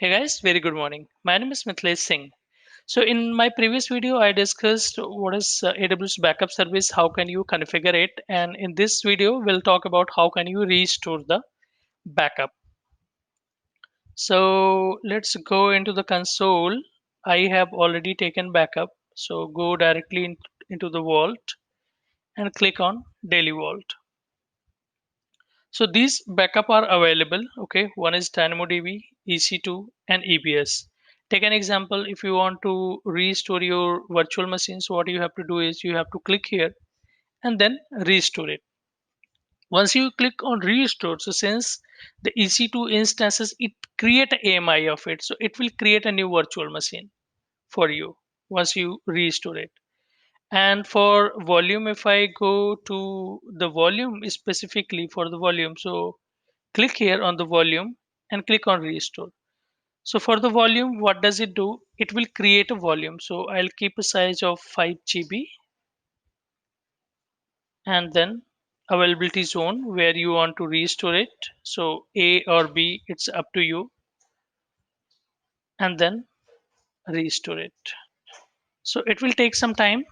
Hey guys, very good morning. My name is Mithilesh Singh. So in my previous video, I discussed what is AWS backup service, how can you configure it, and in this video, we'll talk about how can you restore the backup. So let's go into the console. I have already taken backup. So go directly into the vault and click on daily vault. So these backup are available. Okay, one is DynamoDB, EC2, and EBS. Take an example. If you want to restore your virtual machines, what you have to do is you have to click here and then restore it. Once you click on restore, so since the EC2 instances, it create a AMI of it, so it will create a new virtual machine for you once you restore it. And for volume, if I go to the volume specifically for the volume, so click here on the volume and click on restore. So for the volume, what does it do? It will create a volume. So I'll keep a size of 5 GB and then availability zone where you want to restore it. So A or B, it's up to you, and then restore it. So it will take some time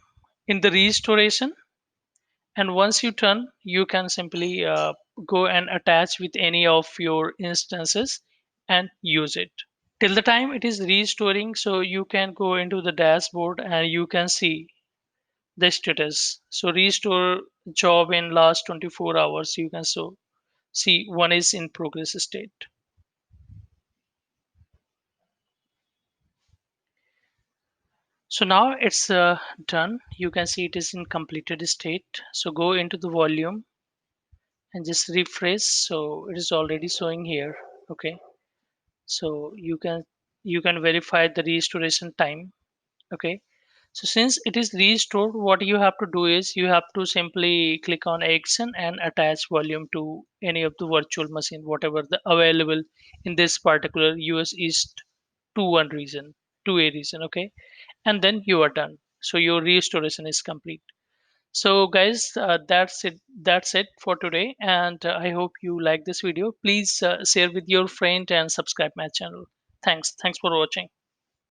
in the restoration. And once you turn, you can simply go and attach with any of your instances and use it. Till the time it is restoring, so you can go into the dashboard and you can see the status. So restore job in last 24 hours, you can see one is in progress state. So now it's done. You can see it is in completed state. So go into the volume and just refresh. So it is already showing here. Okay, so you can verify the restoration time. Okay, so since it is restored, what you have to do is you have to simply click on action and attach volume to any of the virtual machine, whatever the available in this particular US East 2-1 region, 2A region. Okay, and then you are done. So your restoration is complete. So guys, That's it for today, and I hope you like this video. Please share with your friend and subscribe my channel. Thanks for watching.